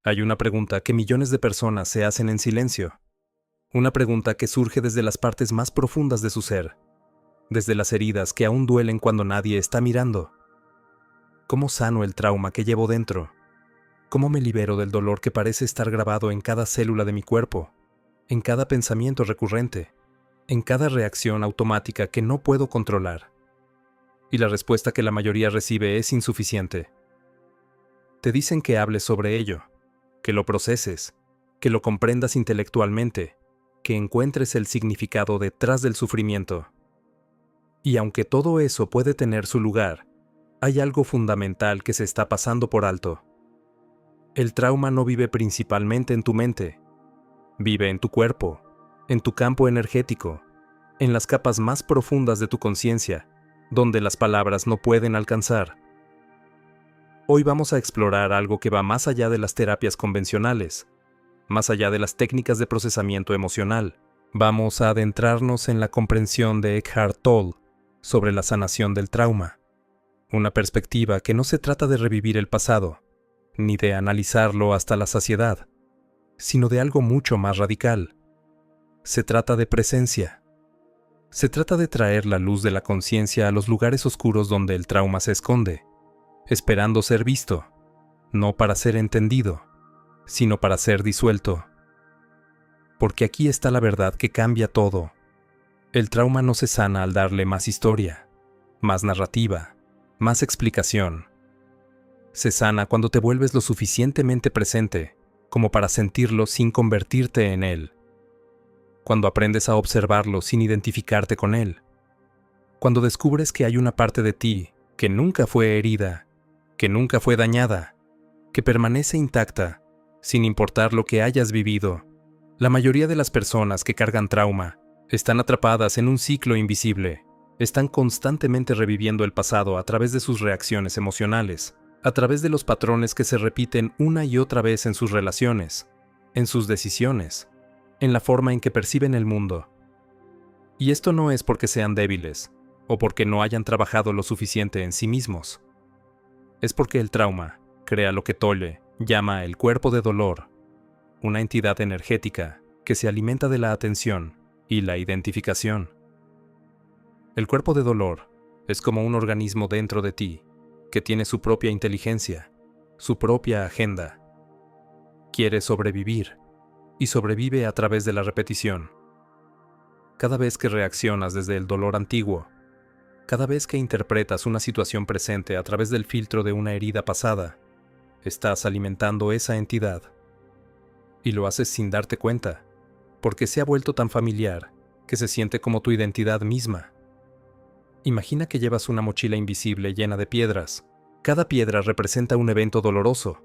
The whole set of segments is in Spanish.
Hay una pregunta que millones de personas se hacen en silencio. Una pregunta que surge desde las partes más profundas de su ser, desde las heridas que aún duelen cuando nadie está mirando. ¿Cómo sano el trauma que llevo dentro? ¿Cómo me libero del dolor que parece estar grabado en cada célula de mi cuerpo, en cada pensamiento recurrente, en cada reacción automática que no puedo controlar? Y la respuesta que la mayoría recibe es insuficiente. Te dicen que hables sobre ello, que lo proceses, que lo comprendas intelectualmente, que encuentres el significado detrás del sufrimiento. Y aunque todo eso puede tener su lugar, hay algo fundamental que se está pasando por alto. El trauma no vive principalmente en tu mente. Vive en tu cuerpo, en tu campo energético, en las capas más profundas de tu conciencia, donde las palabras no pueden alcanzar. Hoy vamos a explorar algo que va más allá de las terapias convencionales, más allá de las técnicas de procesamiento emocional. Vamos a adentrarnos en la comprensión de Eckhart Tolle sobre la sanación del trauma. Una perspectiva que no se trata de revivir el pasado, ni de analizarlo hasta la saciedad, sino de algo mucho más radical. Se trata de presencia. Se trata de traer la luz de la conciencia a los lugares oscuros donde el trauma se esconde, esperando ser visto, no para ser entendido, sino para ser disuelto. Porque aquí está la verdad que cambia todo. El trauma no se sana al darle más historia, más narrativa, más explicación. Se sana cuando te vuelves lo suficientemente presente como para sentirlo sin convertirte en él. Cuando aprendes a observarlo sin identificarte con él. Cuando descubres que hay una parte de ti que nunca fue herida, que nunca fue dañada, que permanece intacta, sin importar lo que hayas vivido. La mayoría de las personas que cargan trauma están atrapadas en un ciclo invisible. Están constantemente reviviendo el pasado a través de sus reacciones emocionales, a través de los patrones que se repiten una y otra vez en sus relaciones, en sus decisiones, en la forma en que perciben el mundo. Y esto no es porque sean débiles, o porque no hayan trabajado lo suficiente en sí mismos. Es porque el trauma crea lo que Tolle llama el cuerpo de dolor, una entidad energética que se alimenta de la atención y la identificación. El cuerpo de dolor es como un organismo dentro de ti que tiene su propia inteligencia, su propia agenda. Quiere sobrevivir y sobrevive a través de la repetición. Cada vez que reaccionas desde el dolor antiguo, cada vez que interpretas una situación presente a través del filtro de una herida pasada, estás alimentando esa entidad. Y lo haces sin darte cuenta, porque se ha vuelto tan familiar que se siente como tu identidad misma. Imagina que llevas una mochila invisible llena de piedras. Cada piedra representa un evento doloroso,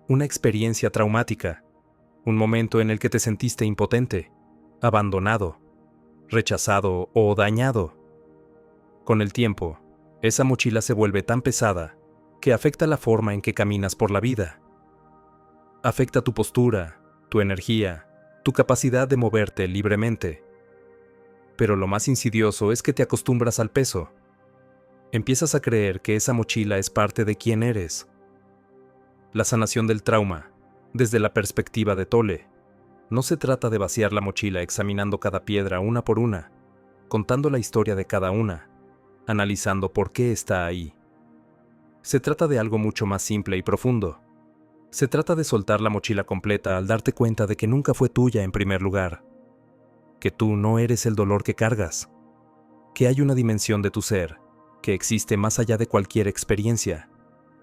una experiencia traumática, un momento en el que te sentiste impotente, abandonado, rechazado o dañado. Con el tiempo, esa mochila se vuelve tan pesada que afecta la forma en que caminas por la vida. Afecta tu postura, tu energía, tu capacidad de moverte libremente. Pero lo más insidioso es que te acostumbras al peso. Empiezas a creer que esa mochila es parte de quién eres. La sanación del trauma, desde la perspectiva de Tolle, no se trata de vaciar la mochila examinando cada piedra una por una, contando la historia de cada una, analizando por qué está ahí. Se trata de algo mucho más simple y profundo. Se trata de soltar la mochila completa al darte cuenta de que nunca fue tuya en primer lugar, que tú no eres el dolor que cargas, que hay una dimensión de tu ser que existe más allá de cualquier experiencia,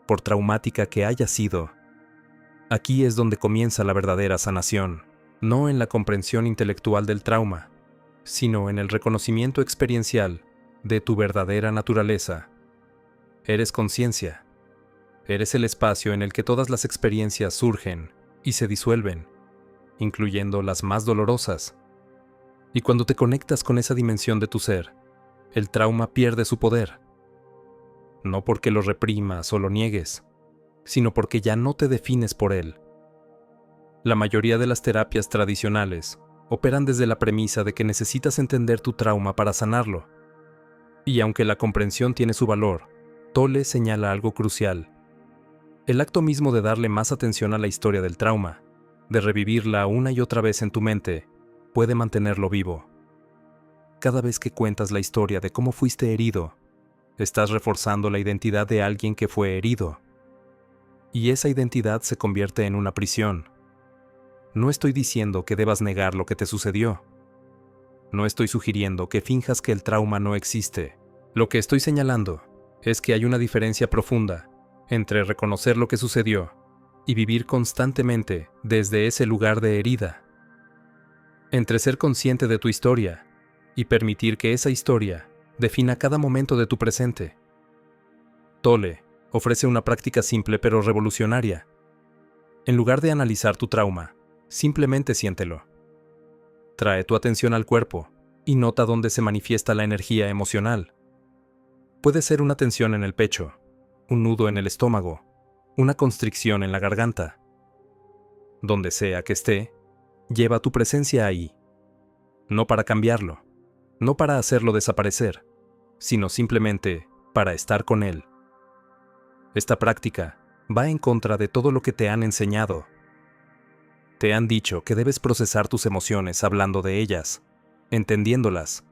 por traumática que haya sido. Aquí es donde comienza la verdadera sanación, no en la comprensión intelectual del trauma, sino en el reconocimiento experiencial de tu verdadera naturaleza. Eres conciencia. Eres el espacio en el que todas las experiencias surgen y se disuelven, incluyendo las más dolorosas. Y cuando te conectas con esa dimensión de tu ser, el trauma pierde su poder. No porque lo reprimas o lo niegues, sino porque ya no te defines por él. La mayoría de las terapias tradicionales operan desde la premisa de que necesitas entender tu trauma para sanarlo. Y aunque la comprensión tiene su valor, Tolle señala algo crucial. El acto mismo de darle más atención a la historia del trauma, de revivirla una y otra vez en tu mente, puede mantenerlo vivo. Cada vez que cuentas la historia de cómo fuiste herido, estás reforzando la identidad de alguien que fue herido. Y esa identidad se convierte en una prisión. No estoy diciendo que debas negar lo que te sucedió. No estoy sugiriendo que finjas que el trauma no existe. Lo que estoy señalando es que hay una diferencia profunda entre reconocer lo que sucedió y vivir constantemente desde ese lugar de herida. Entre ser consciente de tu historia y permitir que esa historia defina cada momento de tu presente. Tolle ofrece una práctica simple pero revolucionaria. En lugar de analizar tu trauma, simplemente siéntelo. Trae tu atención al cuerpo y nota dónde se manifiesta la energía emocional. Puede ser una tensión en el pecho, un nudo en el estómago, una constricción en la garganta. Donde sea que esté, lleva tu presencia ahí. No para cambiarlo, no para hacerlo desaparecer, sino simplemente para estar con él. Esta práctica va en contra de todo lo que te han enseñado. Te han dicho que debes procesar tus emociones hablando de ellas, entendiéndolas,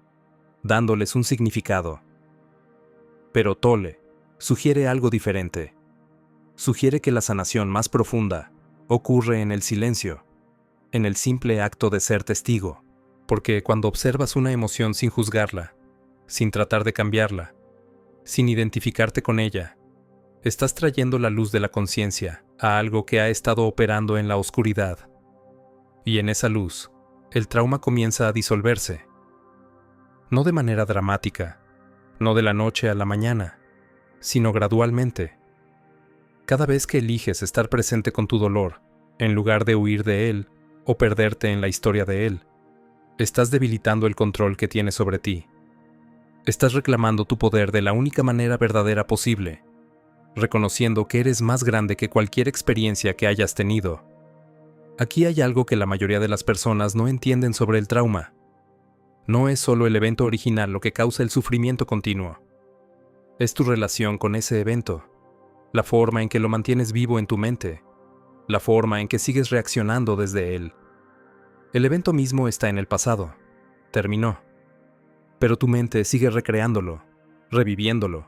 dándoles un significado. Pero Tolle sugiere algo diferente. Sugiere que la sanación más profunda ocurre en el silencio, en el simple acto de ser testigo, porque cuando observas una emoción sin juzgarla, sin tratar de cambiarla, sin identificarte con ella, estás trayendo la luz de la conciencia a algo que ha estado operando en la oscuridad. Y en esa luz, el trauma comienza a disolverse. No de manera dramática, no de la noche a la mañana, sino gradualmente. Cada vez que eliges estar presente con tu dolor, en lugar de huir de él o perderte en la historia de él, estás debilitando el control que tienes sobre ti. Estás reclamando tu poder de la única manera verdadera posible, reconociendo que eres más grande que cualquier experiencia que hayas tenido. Aquí hay algo que la mayoría de las personas no entienden sobre el trauma. No es solo el evento original lo que causa el sufrimiento continuo. Es tu relación con ese evento, la forma en que lo mantienes vivo en tu mente, la forma en que sigues reaccionando desde él. El evento mismo está en el pasado, terminó, pero tu mente sigue recreándolo, reviviéndolo,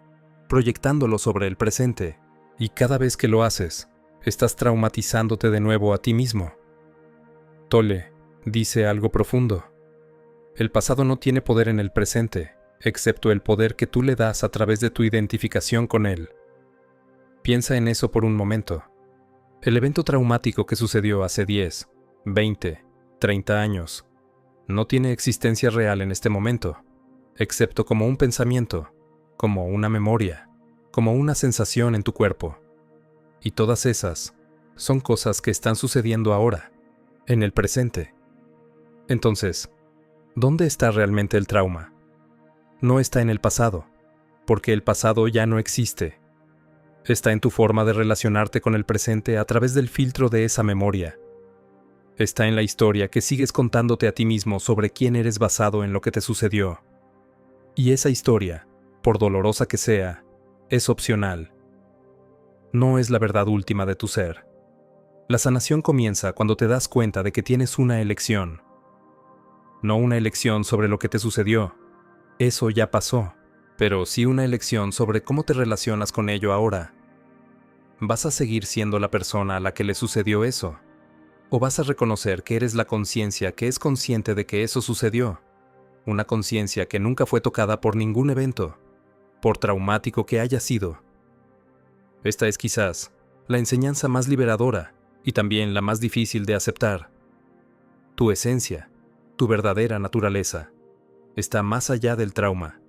proyectándolo sobre el presente, y cada vez que lo haces, estás traumatizándote de nuevo a ti mismo. Tolle dice algo profundo. El pasado no tiene poder en el presente, excepto el poder que tú le das a través de tu identificación con él. Piensa en eso por un momento. El evento traumático que sucedió hace 10, 20, 30 años no tiene existencia real en este momento, excepto como un pensamiento, como una memoria, como una sensación en tu cuerpo. Y todas esas son cosas que están sucediendo ahora, en el presente. Entonces, ¿dónde está realmente el trauma? No está en el pasado, porque el pasado ya no existe. Está en tu forma de relacionarte con el presente a través del filtro de esa memoria. Está en la historia que sigues contándote a ti mismo sobre quién eres basado en lo que te sucedió. Y esa historia, por dolorosa que sea, es opcional. No es la verdad última de tu ser. La sanación comienza cuando te das cuenta de que tienes una elección. No una elección sobre lo que te sucedió. Eso ya pasó. Pero sí una elección sobre cómo te relacionas con ello ahora. ¿Vas a seguir siendo la persona a la que le sucedió eso? ¿O vas a reconocer que eres la conciencia que es consciente de que eso sucedió? Una conciencia que nunca fue tocada por ningún evento, por traumático que haya sido. Esta es quizás la enseñanza más liberadora y también la más difícil de aceptar. Tu esencia, tu verdadera naturaleza, está más allá del trauma.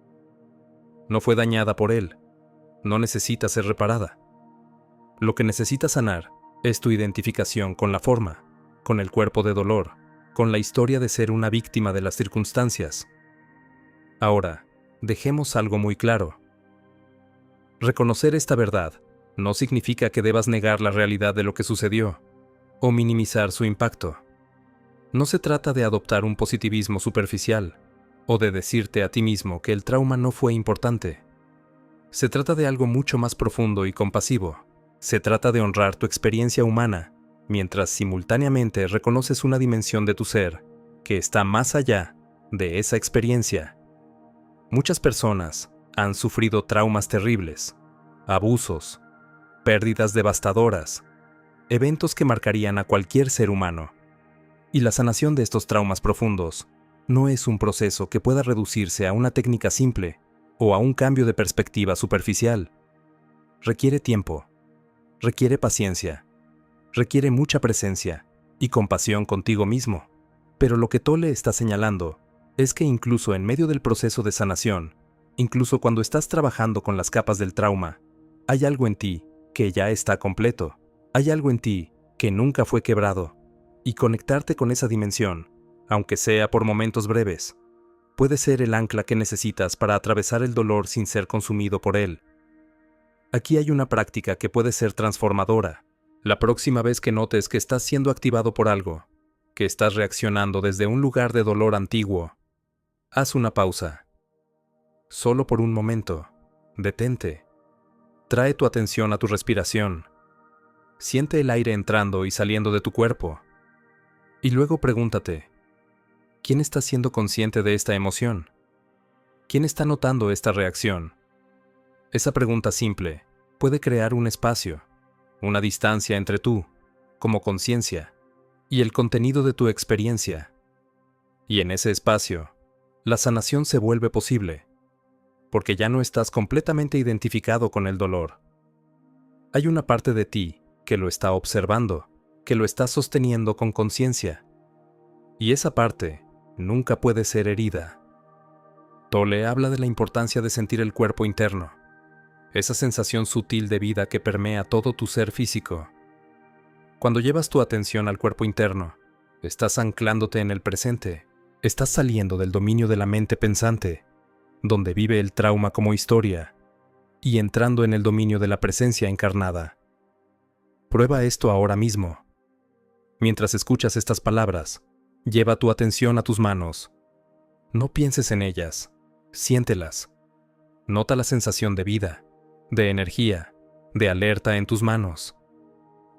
No fue dañada por él. No necesita ser reparada. Lo que necesita sanar es tu identificación con la forma, con el cuerpo de dolor, con la historia de ser una víctima de las circunstancias. Ahora, dejemos algo muy claro. Reconocer esta verdad no significa que debas negar la realidad de lo que sucedió o minimizar su impacto. No se trata de adoptar un positivismo superficial o de decirte a ti mismo que el trauma no fue importante. Se trata de algo mucho más profundo y compasivo. Se trata de honrar tu experiencia humana, mientras simultáneamente reconoces una dimensión de tu ser que está más allá de esa experiencia. Muchas personas han sufrido traumas terribles, abusos, pérdidas devastadoras, eventos que marcarían a cualquier ser humano. Y la sanación de estos traumas profundos no es un proceso que pueda reducirse a una técnica simple o a un cambio de perspectiva superficial. Requiere tiempo, requiere paciencia, requiere mucha presencia y compasión contigo mismo. Pero lo que Tolle está señalando es que incluso en medio del proceso de sanación, incluso cuando estás trabajando con las capas del trauma, hay algo en ti que ya está completo, hay algo en ti que nunca fue quebrado, y conectarte con esa dimensión, aunque sea por momentos breves, puede ser el ancla que necesitas para atravesar el dolor sin ser consumido por él. Aquí hay una práctica que puede ser transformadora. La próxima vez que notes que estás siendo activado por algo, que estás reaccionando desde un lugar de dolor antiguo, haz una pausa. Solo por un momento, detente. Trae tu atención a tu respiración. Siente el aire entrando y saliendo de tu cuerpo. Y luego pregúntate, ¿quién está siendo consciente de esta emoción? ¿Quién está notando esta reacción? Esa pregunta simple puede crear un espacio, una distancia entre tú, como conciencia, y el contenido de tu experiencia. Y en ese espacio, la sanación se vuelve posible, porque ya no estás completamente identificado con el dolor. Hay una parte de ti que lo está observando, que lo está sosteniendo con conciencia, y esa parte nunca puede ser herida. Tolle habla de la importancia de sentir el cuerpo interno, esa sensación sutil de vida que permea todo tu ser físico. Cuando llevas tu atención al cuerpo interno, estás anclándote en el presente, estás saliendo del dominio de la mente pensante, donde vive el trauma como historia, y entrando en el dominio de la presencia encarnada. Prueba esto ahora mismo. Mientras escuchas estas palabras, lleva tu atención a tus manos. No pienses en ellas, siéntelas. Nota la sensación de vida, de energía, de alerta en tus manos.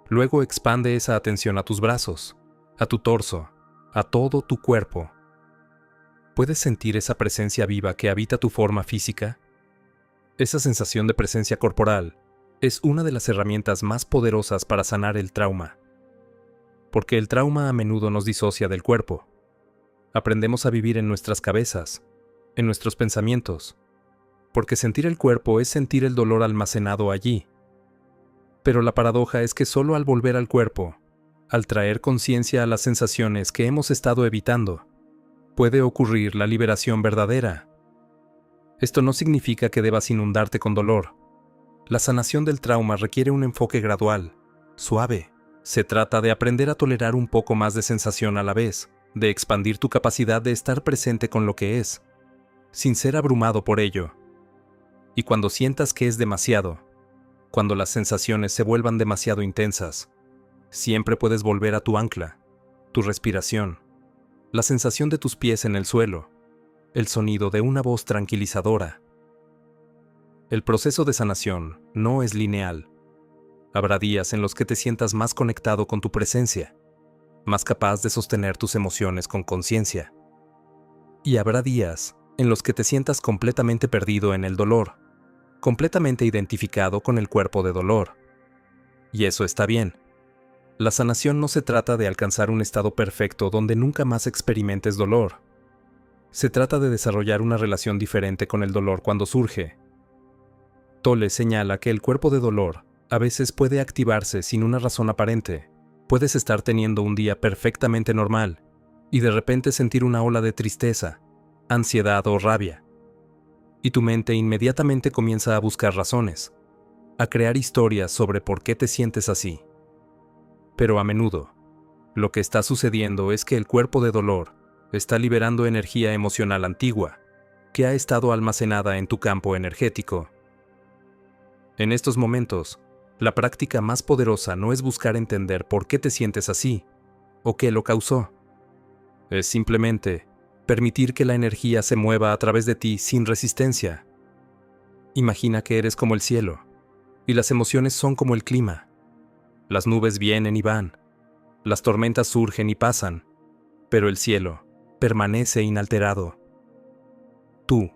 Luego expande esa atención a tus brazos, a tu torso, a todo tu cuerpo. ¿Puedes sentir esa presencia viva que habita tu forma física? Esa sensación de presencia corporal es una de las herramientas más poderosas para sanar el trauma. Porque el trauma a menudo nos disocia del cuerpo. Aprendemos a vivir en nuestras cabezas, en nuestros pensamientos, porque sentir el cuerpo es sentir el dolor almacenado allí. Pero la paradoja es que solo al volver al cuerpo, al traer conciencia a las sensaciones que hemos estado evitando, puede ocurrir la liberación verdadera. Esto no significa que debas inundarte con dolor. La sanación del trauma requiere un enfoque gradual, suave. Se trata de aprender a tolerar un poco más de sensación a la vez, de expandir tu capacidad de estar presente con lo que es, sin ser abrumado por ello. Y cuando sientas que es demasiado, cuando las sensaciones se vuelvan demasiado intensas, siempre puedes volver a tu ancla, tu respiración, la sensación de tus pies en el suelo, el sonido de una voz tranquilizadora. El proceso de sanación no es lineal. Habrá días en los que te sientas más conectado con tu presencia, más capaz de sostener tus emociones con conciencia. Y habrá días en los que te sientas completamente perdido en el dolor, completamente identificado con el cuerpo de dolor. Y eso está bien. La sanación no se trata de alcanzar un estado perfecto donde nunca más experimentes dolor. Se trata de desarrollar una relación diferente con el dolor cuando surge. Tolle señala que el cuerpo de dolor a veces puede activarse sin una razón aparente. Puedes estar teniendo un día perfectamente normal y de repente sentir una ola de tristeza, ansiedad o rabia. Y tu mente inmediatamente comienza a buscar razones, a crear historias sobre por qué te sientes así. Pero a menudo, lo que está sucediendo es que el cuerpo de dolor está liberando energía emocional antigua, que ha estado almacenada en tu campo energético. En estos momentos, la práctica más poderosa no es buscar entender por qué te sientes así, o qué lo causó. Es simplemente permitir que la energía se mueva a través de ti sin resistencia. Imagina que eres como el cielo. Y las emociones son como el clima. Las nubes vienen y van, las tormentas surgen y pasan, pero el cielo permanece inalterado. Tú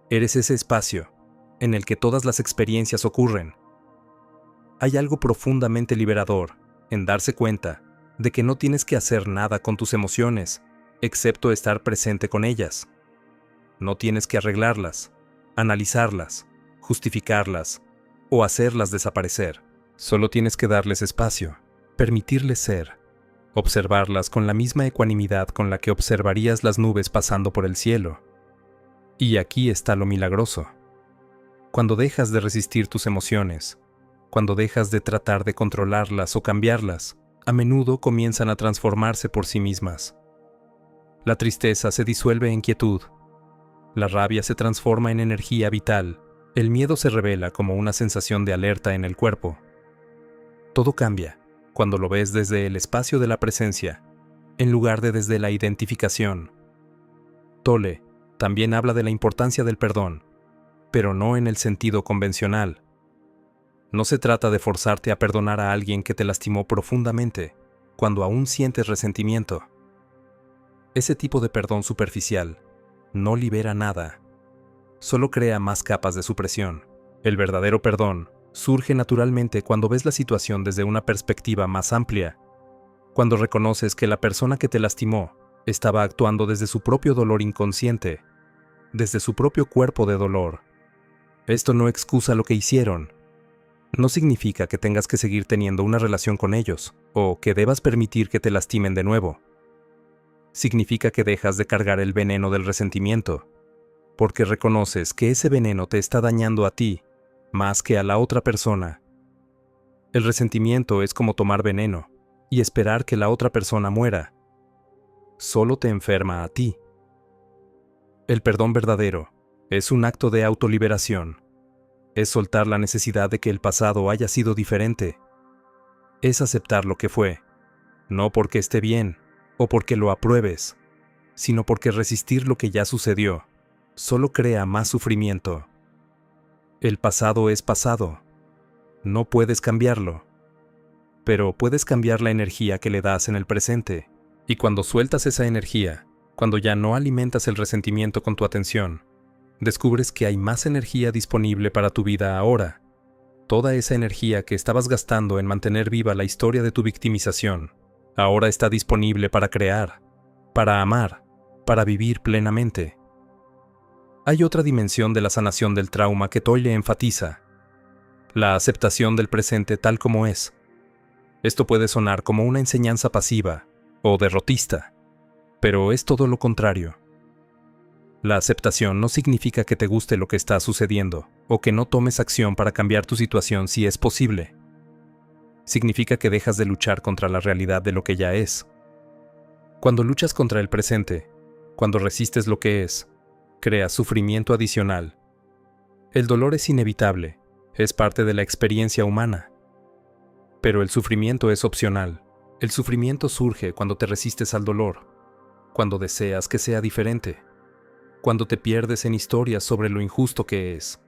eres ese espacio en el que todas las experiencias ocurren. Hay algo profundamente liberador en darse cuenta de que no tienes que hacer nada con tus emociones, excepto estar presente con ellas. No tienes que arreglarlas, analizarlas, justificarlas o hacerlas desaparecer. Solo tienes que darles espacio, permitirles ser, observarlas con la misma ecuanimidad con la que observarías las nubes pasando por el cielo. Y aquí está lo milagroso. Cuando dejas de resistir tus emociones, cuando dejas de tratar de controlarlas o cambiarlas, a menudo comienzan a transformarse por sí mismas. La tristeza se disuelve en quietud, la rabia se transforma en energía vital, el miedo se revela como una sensación de alerta en el cuerpo. Todo cambia cuando lo ves desde el espacio de la presencia, en lugar de desde la identificación. Tolle también habla de la importancia del perdón, pero no en el sentido convencional. No se trata de forzarte a perdonar a alguien que te lastimó profundamente, cuando aún sientes resentimiento. Ese tipo de perdón superficial no libera nada, solo crea más capas de supresión. El verdadero perdón surge naturalmente cuando ves la situación desde una perspectiva más amplia, cuando reconoces que la persona que te lastimó estaba actuando desde su propio dolor inconsciente, desde su propio cuerpo de dolor. Esto no excusa lo que hicieron. No significa que tengas que seguir teniendo una relación con ellos, o que debas permitir que te lastimen de nuevo. Significa que dejas de cargar el veneno del resentimiento, porque reconoces que ese veneno te está dañando a ti, más que a la otra persona. El resentimiento es como tomar veneno y esperar que la otra persona muera. Solo te enferma a ti. El perdón verdadero es un acto de autoliberación. Es soltar la necesidad de que el pasado haya sido diferente. Es aceptar lo que fue, no porque esté bien o porque lo apruebes, sino porque resistir lo que ya sucedió solo crea más sufrimiento. El pasado es pasado. No puedes cambiarlo. Pero puedes cambiar la energía que le das en el presente. Y cuando sueltas esa energía, cuando ya no alimentas el resentimiento con tu atención, descubres que hay más energía disponible para tu vida ahora. Toda esa energía que estabas gastando en mantener viva la historia de tu victimización, ahora está disponible para crear, para amar, para vivir plenamente. Hay otra dimensión de la sanación del trauma que Tolle enfatiza: la aceptación del presente tal como es. Esto puede sonar como una enseñanza pasiva o derrotista, pero es todo lo contrario. La aceptación no significa que te guste lo que está sucediendo o que no tomes acción para cambiar tu situación si es posible. Significa que dejas de luchar contra la realidad de lo que ya es. Cuando luchas contra el presente, cuando resistes lo que es, creas sufrimiento adicional. El dolor es inevitable, es parte de la experiencia humana. Pero el sufrimiento es opcional. El sufrimiento surge cuando te resistes al dolor, cuando deseas que sea diferente, cuando te pierdes en historias sobre lo injusto que es.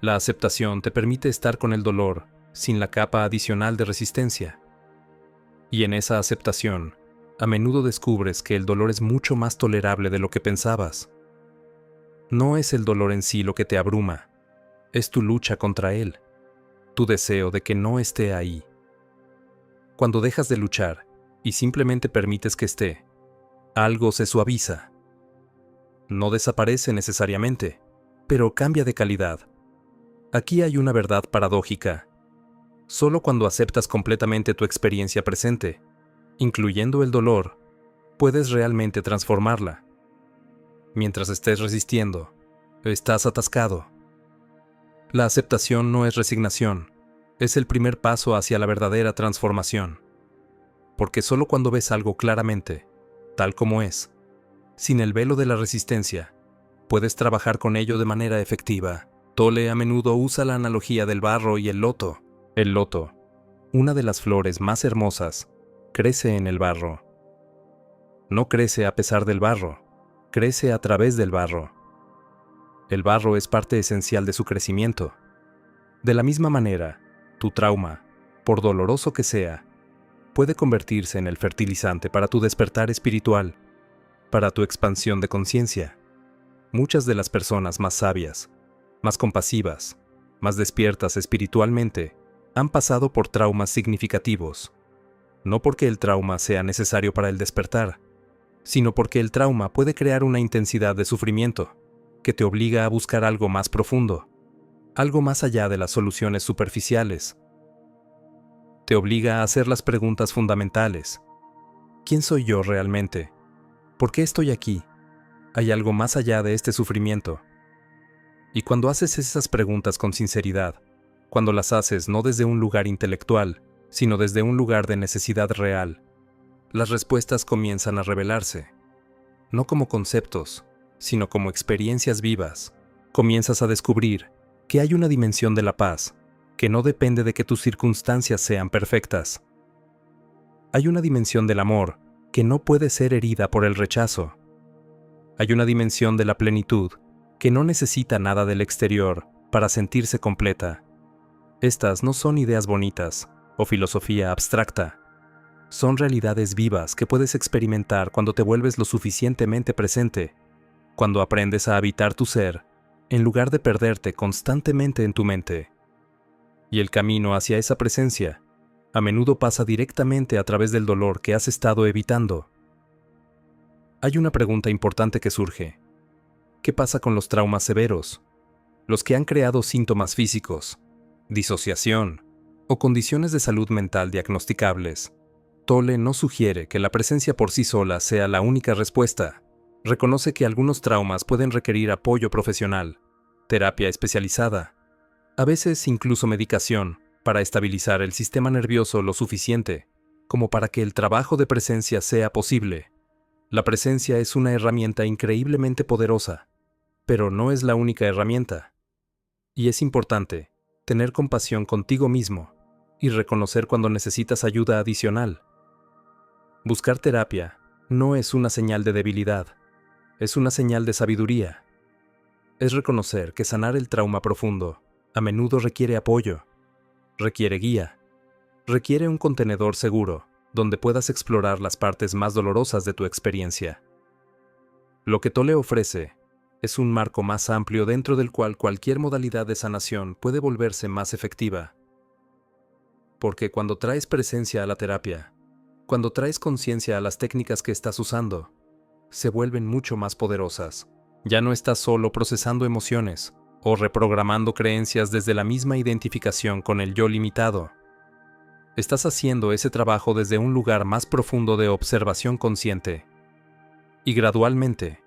La aceptación te permite estar con el dolor sin la capa adicional de resistencia. Y en esa aceptación, a menudo descubres que el dolor es mucho más tolerable de lo que pensabas. No es el dolor en sí lo que te abruma, es tu lucha contra él, tu deseo de que no esté ahí. Cuando dejas de luchar y simplemente permites que esté, algo se suaviza. No desaparece necesariamente, pero cambia de calidad. Aquí hay una verdad paradójica. Solo cuando aceptas completamente tu experiencia presente, incluyendo el dolor, puedes realmente transformarla. Mientras estés resistiendo, estás atascado. La aceptación no es resignación, es el primer paso hacia la verdadera transformación. Porque solo cuando ves algo claramente, tal como es, sin el velo de la resistencia, puedes trabajar con ello de manera efectiva. Tolle a menudo usa la analogía del barro y el loto. El loto, una de las flores más hermosas, crece en el barro. No crece a pesar del barro, crece a través del barro. El barro es parte esencial de su crecimiento. De la misma manera, tu trauma, por doloroso que sea, puede convertirse en el fertilizante para tu despertar espiritual, para tu expansión de conciencia. Muchas de las personas más sabias, más compasivas, más despiertas espiritualmente, han pasado por traumas significativos. No porque el trauma sea necesario para el despertar, sino porque el trauma puede crear una intensidad de sufrimiento que te obliga a buscar algo más profundo, algo más allá de las soluciones superficiales. Te obliga a hacer las preguntas fundamentales. ¿Quién soy yo realmente? ¿Por qué estoy aquí? ¿Hay algo más allá de este sufrimiento? Y cuando haces esas preguntas con sinceridad, cuando las haces no desde un lugar intelectual, sino desde un lugar de necesidad real, las respuestas comienzan a revelarse. No como conceptos, sino como experiencias vivas. Comienzas a descubrir que hay una dimensión de la paz que no depende de que tus circunstancias sean perfectas. Hay una dimensión del amor que no puede ser herida por el rechazo. Hay una dimensión de la plenitud que no necesita nada del exterior para sentirse completa. Estas no son ideas bonitas o filosofía abstracta. Son realidades vivas que puedes experimentar cuando te vuelves lo suficientemente presente, cuando aprendes a habitar tu ser, en lugar de perderte constantemente en tu mente. Y el camino hacia esa presencia a menudo pasa directamente a través del dolor que has estado evitando. Hay una pregunta importante que surge. ¿Qué pasa con los traumas severos? Los que han creado síntomas físicos, disociación o condiciones de salud mental diagnosticables. Tolle no sugiere que la presencia por sí sola sea la única respuesta. Reconoce que algunos traumas pueden requerir apoyo profesional, terapia especializada, a veces incluso medicación, para estabilizar el sistema nervioso lo suficiente como para que el trabajo de presencia sea posible. La presencia es una herramienta increíblemente poderosa, pero no es la única herramienta. Y es importante tener compasión contigo mismo y reconocer cuando necesitas ayuda adicional. Buscar terapia no es una señal de debilidad, es una señal de sabiduría. Es reconocer que sanar el trauma profundo a menudo requiere apoyo, requiere guía, requiere un contenedor seguro donde puedas explorar las partes más dolorosas de tu experiencia. Lo que Tolle ofrece es un marco más amplio dentro del cual cualquier modalidad de sanación puede volverse más efectiva. Porque cuando traes presencia a la terapia, cuando traes conciencia a las técnicas que estás usando, se vuelven mucho más poderosas. Ya no estás solo procesando emociones o reprogramando creencias desde la misma identificación con el yo limitado. Estás haciendo ese trabajo desde un lugar más profundo de observación consciente. Y gradualmente,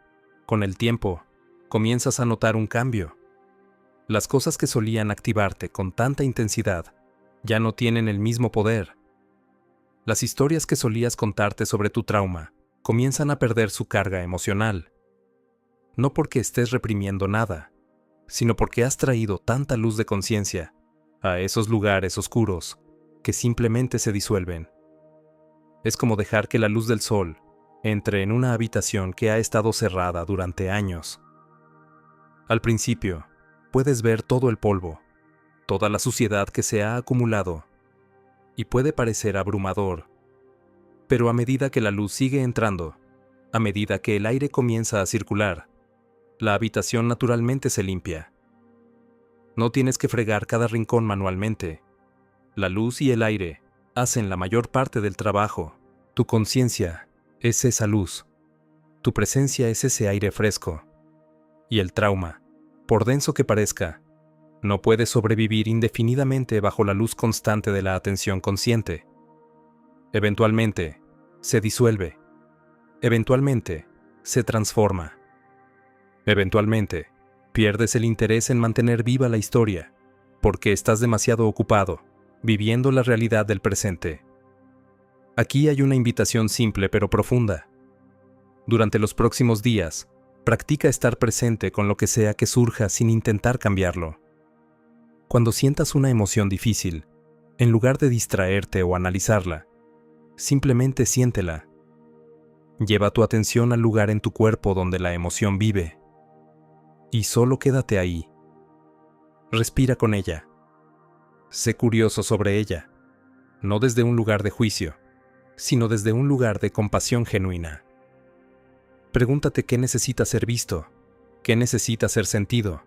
con el tiempo, comienzas a notar un cambio. Las cosas que solían activarte con tanta intensidad ya no tienen el mismo poder. Las historias que solías contarte sobre tu trauma comienzan a perder su carga emocional. No porque estés reprimiendo nada, sino porque has traído tanta luz de conciencia a esos lugares oscuros que simplemente se disuelven. Es como dejar que la luz del sol entre en una habitación que ha estado cerrada durante años. Al principio, puedes ver todo el polvo, toda la suciedad que se ha acumulado, y puede parecer abrumador. Pero a medida que la luz sigue entrando, a medida que el aire comienza a circular, la habitación naturalmente se limpia. No tienes que fregar cada rincón manualmente. La luz y el aire hacen la mayor parte del trabajo. Tu conciencia es esa luz. Tu presencia es ese aire fresco. Y el trauma, por denso que parezca, no puede sobrevivir indefinidamente bajo la luz constante de la atención consciente. Eventualmente, se disuelve. Eventualmente, se transforma. Eventualmente, pierdes el interés en mantener viva la historia, porque estás demasiado ocupado, viviendo la realidad del presente. Aquí hay una invitación simple pero profunda. Durante los próximos días, practica estar presente con lo que sea que surja sin intentar cambiarlo. Cuando sientas una emoción difícil, en lugar de distraerte o analizarla, simplemente siéntela. Lleva tu atención al lugar en tu cuerpo donde la emoción vive. Y solo quédate ahí. Respira con ella. Sé curioso sobre ella, no desde un lugar de juicio, sino desde un lugar de compasión genuina. Pregúntate qué necesita ser visto, qué necesita ser sentido,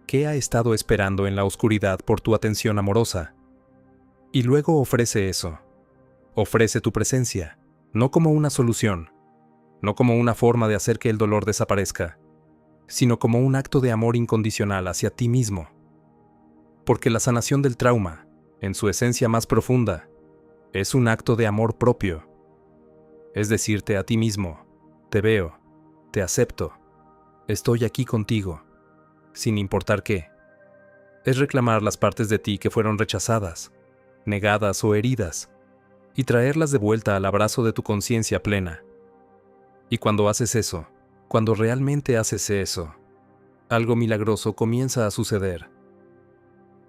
qué ha estado esperando en la oscuridad por tu atención amorosa. Y luego ofrece eso. Ofrece tu presencia, no como una solución, no como una forma de hacer que el dolor desaparezca, sino como un acto de amor incondicional hacia ti mismo. Porque la sanación del trauma, en su esencia más profunda, es un acto de amor propio. Es decirte a ti mismo, te veo, te acepto, estoy aquí contigo, sin importar qué. Es reclamar las partes de ti que fueron rechazadas, negadas o heridas, y traerlas de vuelta al abrazo de tu conciencia plena. Y cuando haces eso, cuando realmente haces eso, algo milagroso comienza a suceder.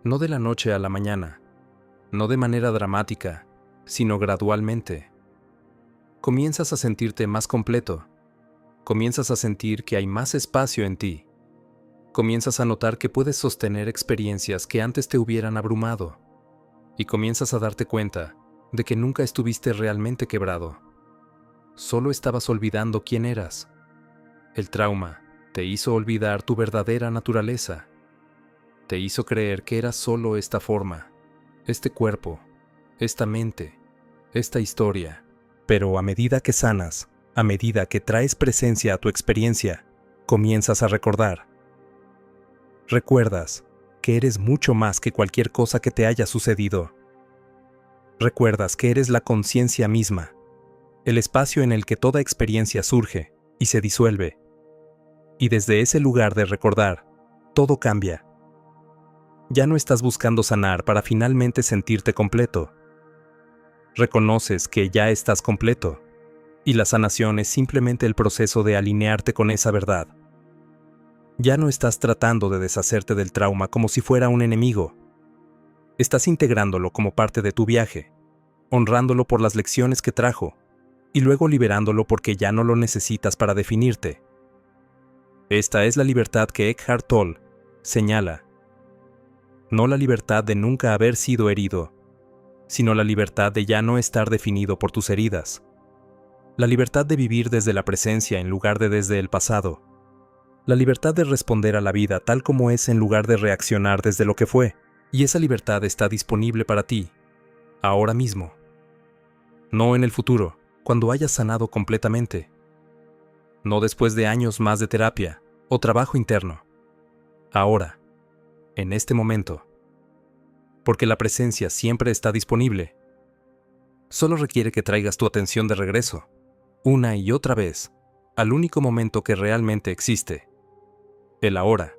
No de la noche a la mañana, no de manera dramática, sino gradualmente. Comienzas a sentirte más completo, comienzas a sentir que hay más espacio en ti, comienzas a notar que puedes sostener experiencias que antes te hubieran abrumado, y comienzas a darte cuenta de que nunca estuviste realmente quebrado. Solo estabas olvidando quién eras. El trauma te hizo olvidar tu verdadera naturaleza. Te hizo creer que eras solo esta forma, este cuerpo, esta mente, esta historia. Pero a medida que sanas, a medida que traes presencia a tu experiencia, comienzas a recordar. Recuerdas que eres mucho más que cualquier cosa que te haya sucedido. Recuerdas que eres la conciencia misma, el espacio en el que toda experiencia surge y se disuelve. Y desde ese lugar de recordar, todo cambia. Ya no estás buscando sanar para finalmente sentirte completo. Reconoces que ya estás completo, y la sanación es simplemente el proceso de alinearte con esa verdad. Ya no estás tratando de deshacerte del trauma como si fuera un enemigo. Estás integrándolo como parte de tu viaje, honrándolo por las lecciones que trajo, y luego liberándolo porque ya no lo necesitas para definirte. Esta es la libertad que Eckhart Tolle señala. No la libertad de nunca haber sido herido, sino la libertad de ya no estar definido por tus heridas. La libertad de vivir desde la presencia en lugar de desde el pasado. La libertad de responder a la vida tal como es en lugar de reaccionar desde lo que fue. Y esa libertad está disponible para ti, ahora mismo. No en el futuro, cuando hayas sanado completamente. No después de años más de terapia o trabajo interno. Ahora, en este momento. Porque la presencia siempre está disponible. Solo requiere que traigas tu atención de regreso, una y otra vez, al único momento que realmente existe, el ahora.